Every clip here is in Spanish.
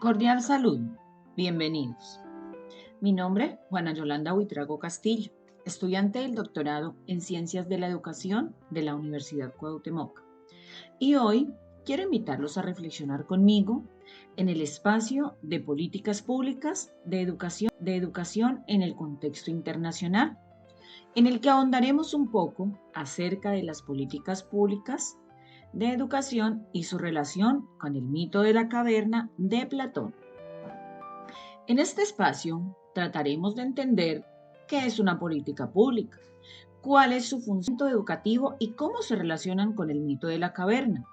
Cordial salud, bienvenidos. Mi nombre es Juana Yolanda Buitrago Castillo, estudiante del doctorado en Ciencias de la Educación de la Universidad Cuauhtémoc. Y hoy quiero invitarlos a reflexionar conmigo en el espacio de políticas públicas de educación en el contexto internacional, en el que ahondaremos un poco acerca de las políticas públicas de educación y su relación con el mito de la caverna de Platón. En este espacio trataremos de entender qué es una política pública, cuál es su función educativo y cómo se relacionan con el mito de la caverna,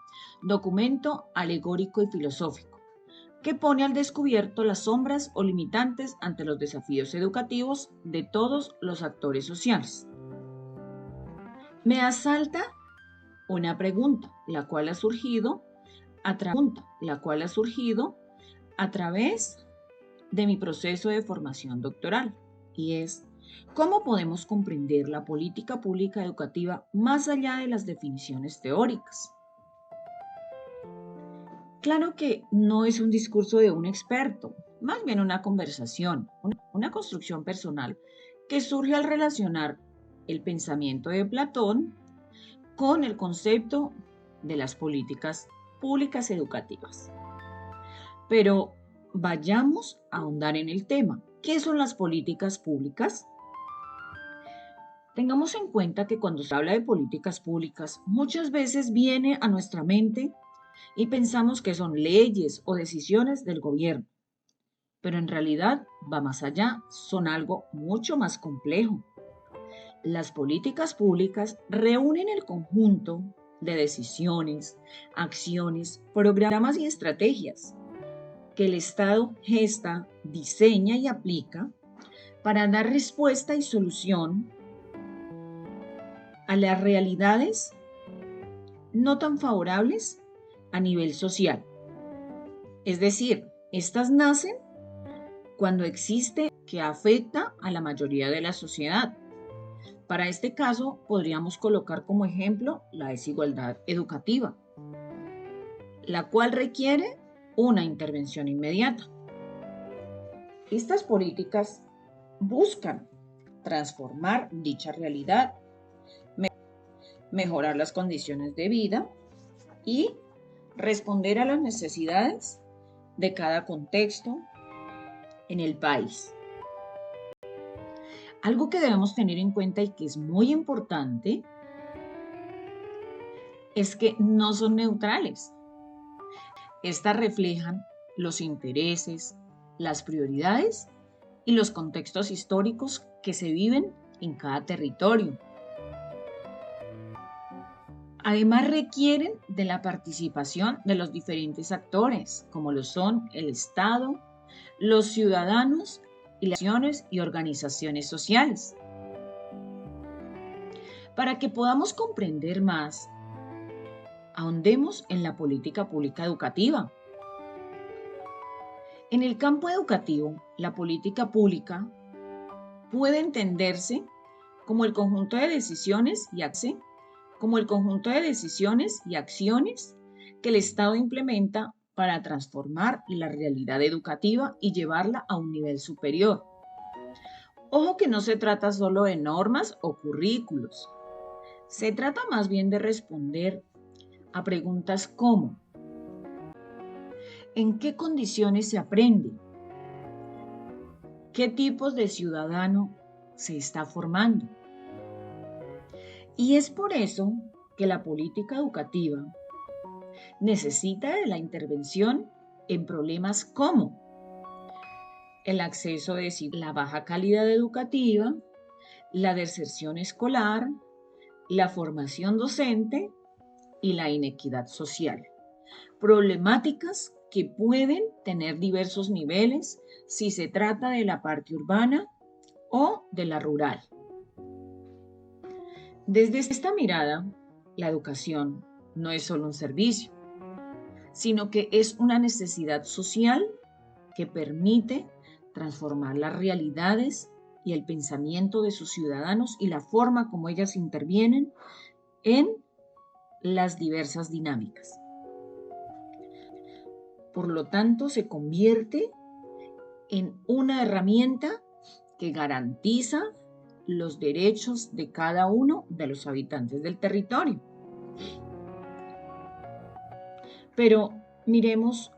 documento alegórico y filosófico, que pone al descubierto las sombras o limitantes ante los desafíos educativos de todos los actores sociales. Me asalta una pregunta, la cual ha surgido a través de mi proceso de formación doctoral, y es: ¿cómo podemos comprender la política pública educativa más allá de las definiciones teóricas? Claro que no es un discurso de un experto, más bien una conversación, una construcción personal que surge al relacionar el pensamiento de Platón con el concepto de las políticas públicas educativas. Pero vayamos a ahondar en el tema. ¿Qué son las políticas públicas? Tengamos en cuenta que cuando se habla de políticas públicas, muchas veces viene a nuestra mente y pensamos que son leyes o decisiones del gobierno, pero en realidad va más allá, son algo mucho más complejo. Las políticas públicas reúnen el conjunto de decisiones, acciones, programas y estrategias que el Estado gesta, diseña y aplica para dar respuesta y solución a las realidades no tan favorables a nivel social. Es decir, estas nacen cuando existe que afecta a la mayoría de la sociedad. Para este caso, podríamos colocar como ejemplo la desigualdad educativa, la cual requiere una intervención inmediata. Estas políticas buscan transformar dicha realidad, mejorar las condiciones de vida y responder a las necesidades de cada contexto en el país. Algo que debemos tener en cuenta y que es muy importante es que no son neutrales. Estas reflejan los intereses, las prioridades y los contextos históricos que se viven en cada territorio. Además, requieren de la participación de los diferentes actores, como lo son el Estado, los ciudadanos y las naciones y organizaciones sociales. Para que podamos comprender más, ahondemos en la política pública educativa. En el campo educativo, la política pública puede entenderse como el conjunto de decisiones y acciones que el Estado implementa para transformar la realidad educativa y llevarla a un nivel superior. Ojo que no se trata solo de normas o currículos. Se trata más bien de responder a preguntas como: ¿en qué condiciones se aprende? ¿Qué tipos de ciudadano se está formando? Y es por eso que la política educativa necesita de la intervención en problemas como el acceso a la baja calidad educativa, la deserción escolar, la formación docente y la inequidad social. Problemáticas que pueden tener diversos niveles si se trata de la parte urbana o de la rural. Desde esta mirada, la educación no es solo un servicio, sino que es una necesidad social que permite transformar las realidades y el pensamiento de sus ciudadanos y la forma como ellas intervienen en las diversas dinámicas. Por lo tanto, se convierte en una herramienta que garantiza los derechos de cada uno de los habitantes del territorio. Pero miremos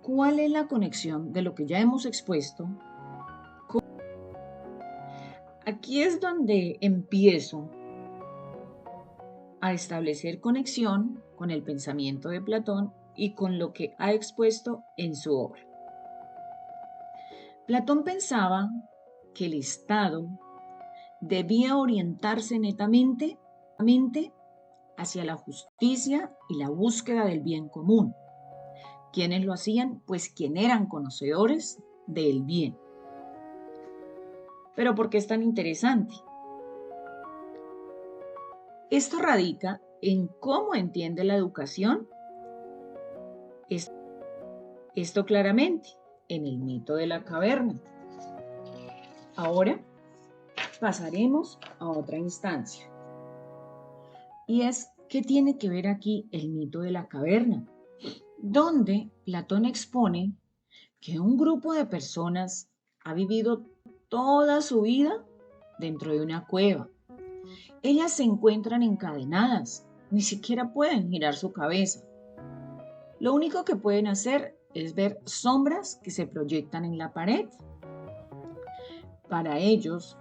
cuál es la conexión de lo que ya hemos expuesto. Aquí es donde empiezo a establecer conexión con el pensamiento de Platón y con lo que ha expuesto en su obra. Platón pensaba que el Estado debía orientarse netamente hacia la justicia y la búsqueda del bien común. ¿Quiénes lo hacían? Pues quienes eran conocedores del bien. Pero ¿por qué es tan interesante? Esto radica en cómo entiende la educación esto claramente en el mito de la caverna. Ahora pasaremos a otra instancia. Y es, ¿qué tiene que ver aquí el mito de la caverna? Donde Platón expone que un grupo de personas ha vivido toda su vida dentro de una cueva. Ellas se encuentran encadenadas, ni siquiera pueden girar su cabeza. Lo único que pueden hacer es ver sombras que se proyectan en la pared. Para ellos,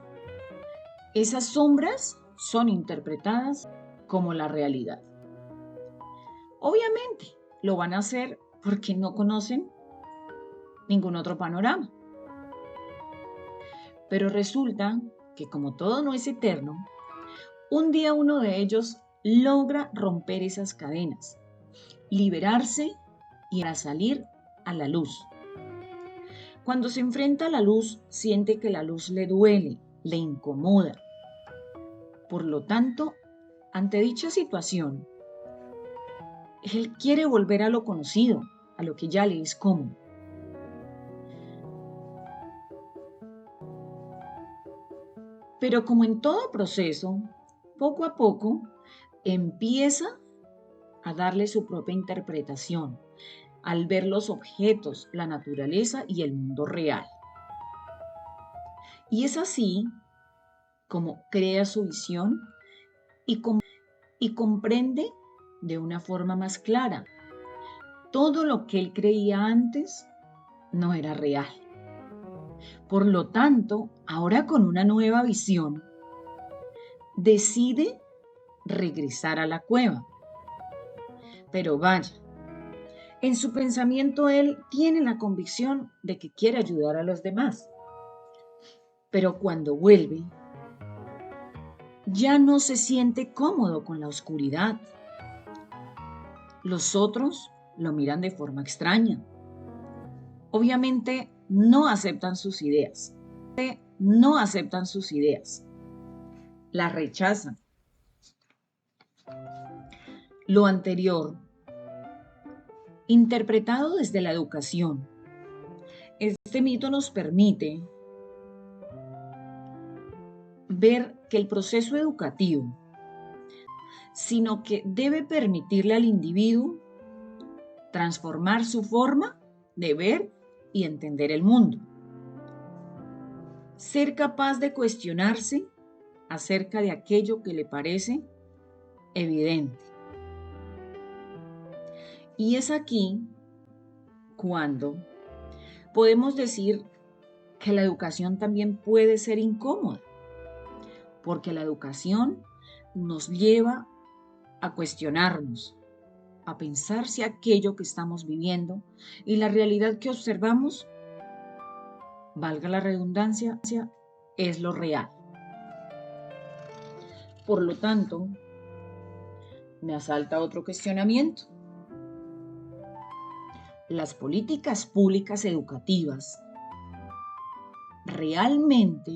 esas sombras son interpretadas como la realidad. Obviamente, lo van a hacer porque no conocen ningún otro panorama. Pero resulta que como todo no es eterno, un día uno de ellos logra romper esas cadenas, liberarse y a salir a la luz. Cuando se enfrenta a la luz, siente que la luz le duele, le incomoda. Por lo tanto, ante dicha situación, él quiere volver a lo conocido, a lo que ya le es cómodo. Pero como en todo proceso, poco a poco empieza a darle su propia interpretación al ver los objetos, la naturaleza y el mundo real. Y es así como crea su visión y comprende de una forma más clara. Todo lo que él creía antes no era real. Por lo tanto, ahora con una nueva visión, decide regresar a la cueva. Pero vaya, en su pensamiento él tiene la convicción de que quiere ayudar a los demás. Pero cuando vuelve, ya no se siente cómodo con la oscuridad. Los otros lo miran de forma extraña. Obviamente no aceptan sus ideas. Las rechazan. Lo anterior, interpretado desde la educación, este mito nos permite ver que el proceso educativo, sino que debe permitirle al individuo transformar su forma de ver y entender el mundo. Ser capaz de cuestionarse acerca de aquello que le parece evidente. Y es aquí cuando podemos decir que la educación también puede ser incómoda, porque la educación nos lleva a cuestionarnos, a pensar si aquello que estamos viviendo y la realidad que observamos, valga la redundancia, es lo real. Por lo tanto, me asalta otro cuestionamiento. Las políticas públicas educativas realmente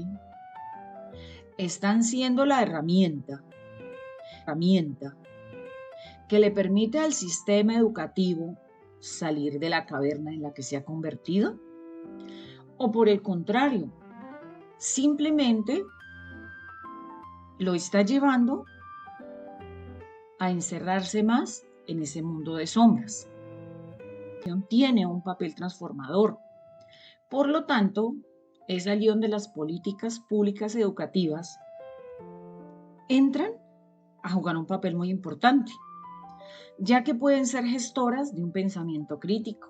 están siendo la herramienta que le permite al sistema educativo salir de la caverna en la que se ha convertido, o por el contrario, simplemente lo está llevando a encerrarse más en ese mundo de sombras. tiene un papel transformador. Por lo tanto, es allí donde las políticas públicas educativas entran a jugar un papel muy importante, ya que pueden ser gestoras de un pensamiento crítico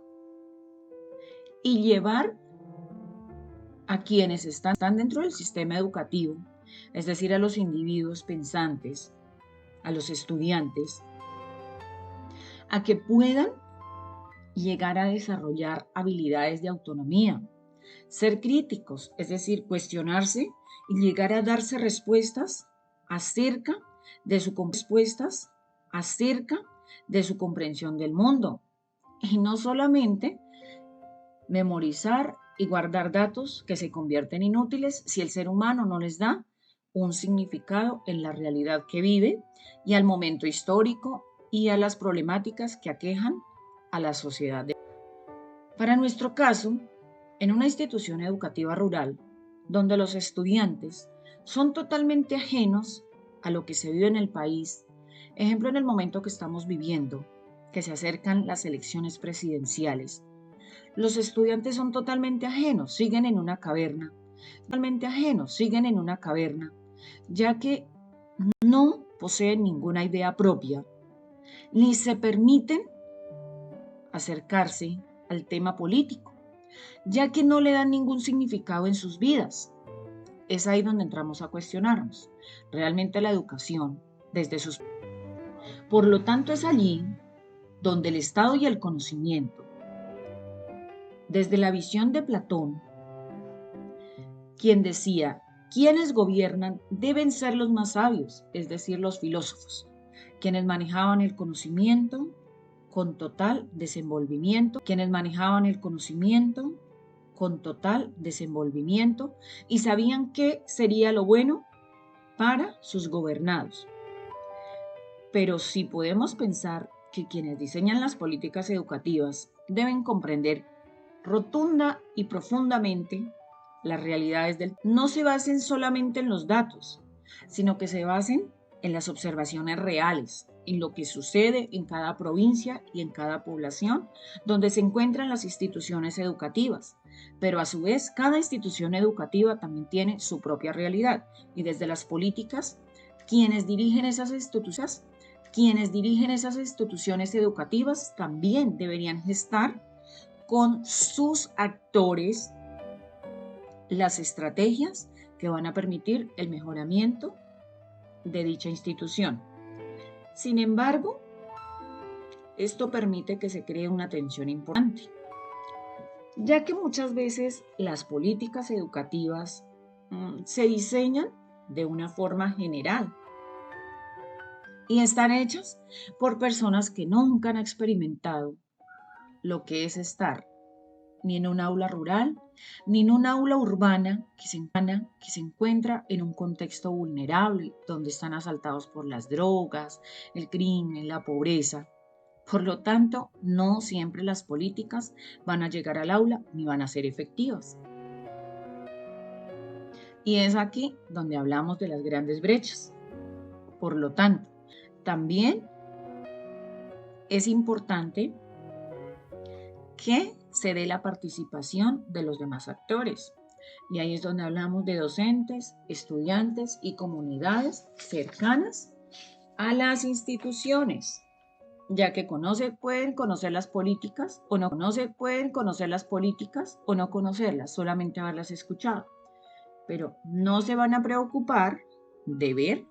y llevar a quienes están dentro del sistema educativo, es decir, a los individuos pensantes, a los estudiantes, a que puedan llegar a desarrollar habilidades de autonomía, ser críticos, es decir, cuestionarse y llegar a darse respuestas acerca de su comprensión del mundo. Y no solamente memorizar y guardar datos que se convierten inútiles si el ser humano no les da un significado en la realidad que vive y al momento histórico y a las problemáticas que aquejan a la sociedad. Para nuestro caso, en una institución educativa rural, donde los estudiantes son totalmente ajenos a lo que se vive en el país, ejemplo en el momento que estamos viviendo, que se acercan las elecciones presidenciales, los estudiantes son totalmente ajenos, siguen en una caverna, ya que no poseen ninguna idea propia, ni se permiten acercarse al tema político, ya que no le dan ningún significado en sus vidas. Es ahí donde entramos a cuestionarnos realmente la educación desde sus... Por lo tanto, es allí donde el Estado y el conocimiento, desde la visión de Platón, quien decía, quienes gobiernan deben ser los más sabios, es decir, los filósofos, quienes manejaban el conocimiento con total desenvolvimiento, y sabían qué sería lo bueno para sus gobernados. Pero sí podemos pensar que quienes diseñan las políticas educativas deben comprender rotunda y profundamente las realidades no se basen solamente en los datos, sino que se basen en las observaciones reales, en lo que sucede en cada provincia y en cada población donde se encuentran las instituciones educativas. Pero a su vez, cada institución educativa también tiene su propia realidad y desde las políticas, quienes dirigen esas instituciones educativas también deberían gestar con sus actores las estrategias que van a permitir el mejoramiento de dicha institución. Sin embargo, esto permite que se cree una tensión importante, ya que muchas veces las políticas educativas se diseñan de una forma general y están hechas por personas que nunca han experimentado lo que es estar ni en un aula rural, ni en un aula urbana que se encuentra en un contexto vulnerable, donde están asaltados por las drogas, el crimen, la pobreza. Por lo tanto, no siempre las políticas van a llegar al aula ni van a ser efectivas. Y es aquí donde hablamos de las grandes brechas. Por lo tanto, también es importante que se dé la participación de los demás actores. Y ahí es donde hablamos de docentes, estudiantes y comunidades cercanas a las instituciones, ya que pueden conocer las políticas o no conocerlas, solamente haberlas escuchado. Pero no se van a preocupar de ver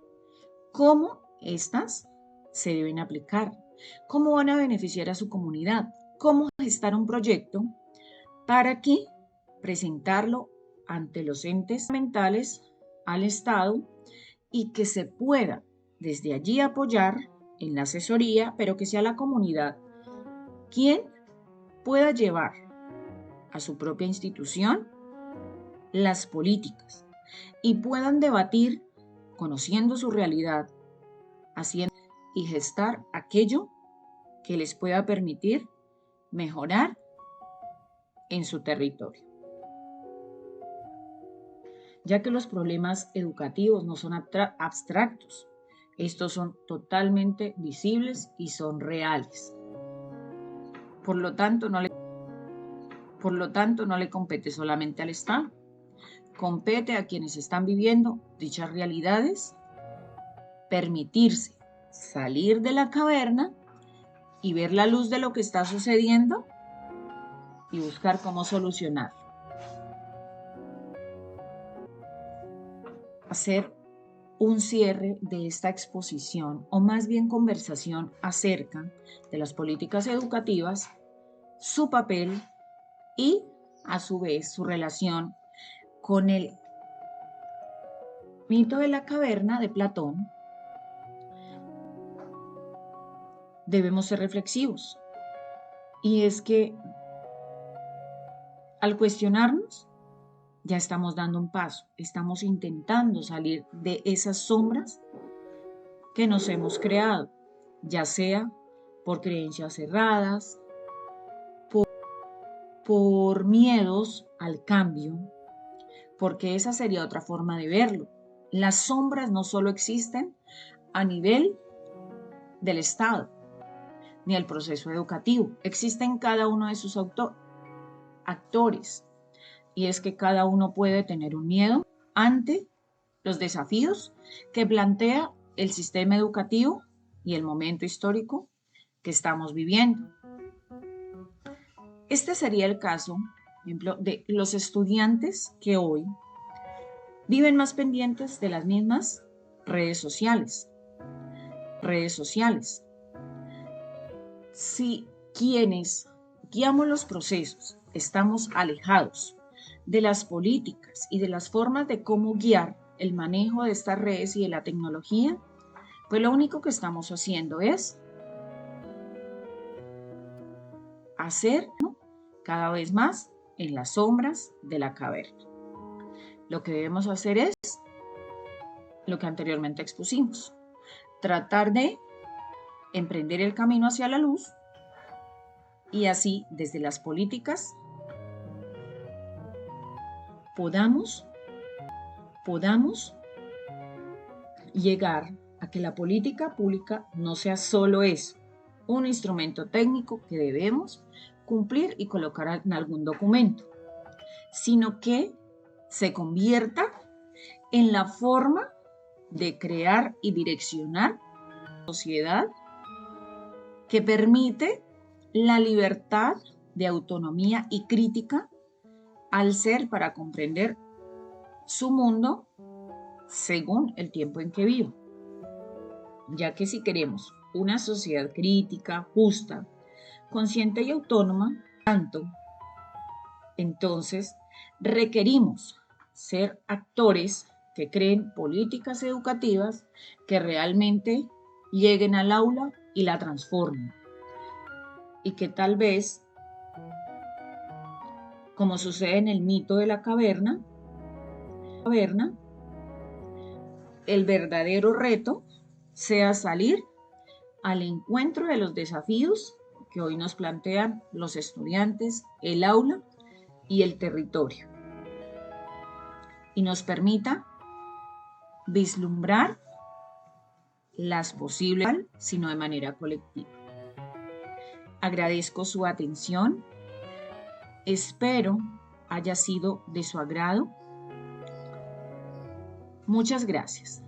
cómo estas se deben aplicar, cómo van a beneficiar a su comunidad, cómo gestar un proyecto para que presentarlo ante los entes mentales, al Estado, y que se pueda desde allí apoyar en la asesoría, pero que sea la comunidad quien pueda llevar a su propia institución las políticas y puedan debatir conociendo su realidad, haciendo y gestar aquello que les pueda permitir mejorar en su territorio. Ya que los problemas educativos no son abstractos, estos son totalmente visibles y son reales. Por lo tanto, no le compete solamente al Estado, compete a quienes están viviendo dichas realidades permitirse salir de la caverna y ver la luz de lo que está sucediendo y buscar cómo solucionarlo. Hacer un cierre de esta exposición, o más bien conversación acerca de las políticas educativas, su papel y, a su vez, su relación con el mito de la caverna de Platón. Debemos ser reflexivos. Y es que al cuestionarnos, ya estamos dando un paso, estamos intentando salir de esas sombras que nos hemos creado, ya sea por creencias cerradas, por miedos al cambio, porque esa sería otra forma de verlo. Las sombras no solo existen a nivel del Estado, ni el proceso educativo, existen cada uno de sus actores, y es que cada uno puede tener un miedo ante los desafíos que plantea el sistema educativo y el momento histórico que estamos viviendo. Este sería el caso, por ejemplo, de los estudiantes que hoy viven más pendientes de las mismas redes sociales. Si quienes guiamos los procesos estamos alejados de las políticas y de las formas de cómo guiar el manejo de estas redes y de la tecnología, pues lo único que estamos haciendo es hacer cada vez más en las sombras de la caverna. Lo que debemos hacer es lo que anteriormente expusimos, tratar de emprender el camino hacia la luz y así desde las políticas podamos llegar a que la política pública no sea solo eso, un instrumento técnico que debemos cumplir y colocar en algún documento, sino que se convierta en la forma de crear y direccionar una sociedad que permite la libertad de autonomía y crítica al ser para comprender su mundo según el tiempo en que viva. Ya que si queremos una sociedad crítica, justa, consciente y autónoma, entonces requerimos ser actores que creen políticas educativas que realmente lleguen al aula y la transformen. Y que tal vez, como sucede en el mito de la caverna, el verdadero reto sea salir al encuentro de los desafíos que hoy nos plantean los estudiantes, el aula y el territorio, y nos permita vislumbrar las posibles, sino de manera colectiva. Agradezco su atención, espero haya sido de su agrado. Muchas gracias.